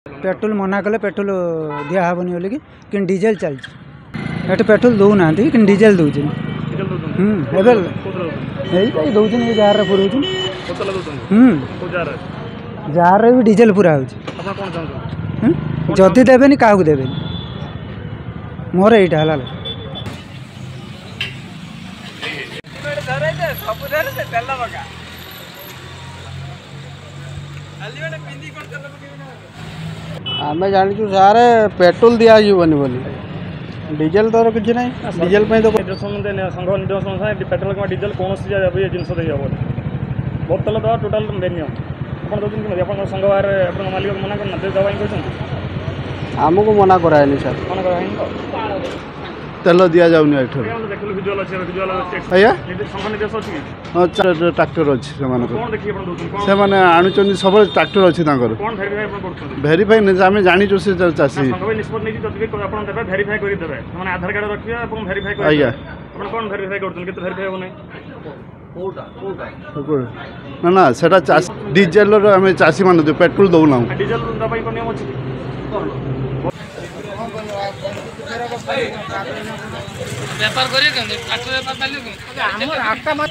petrol मना कले petrol दिया हेनी बोलिकी कि डीजेल चलती ये पेट्रोल दौना कि डीजेल दौन दौन जार पुर जार भी डीजेल पूरा हो जदि देवे क्या देवे मोर यहाँ है आम जाचु सार पेट्रोल दिज्वनी बोली डीजेल तो किसी ना डीजेल तो संघ निर्देश अनुसार पेट्रोल कि डीजेल कौन जिन बहुत तेल दवा टोटाल बेनियम आप दौरान संघ बाहर आप मालिक मना करना दवा कहते आमको मना कराएनि सर मना कर तेल दि जाऊनि ट्राक्टर अच्छी से आणुच्च सब ट्राक्टर अच्छी भेरीफाई नहीं आम जाचु से चाषी आधार कार्ड रखिए आज्ञा कौन भेरीफाई कर ना ना से डीजेल आम चाषी मान पेट्रोल दौना डीजेल नियम अच्छी व्यापार करिए ट्रैक्टर व्यापार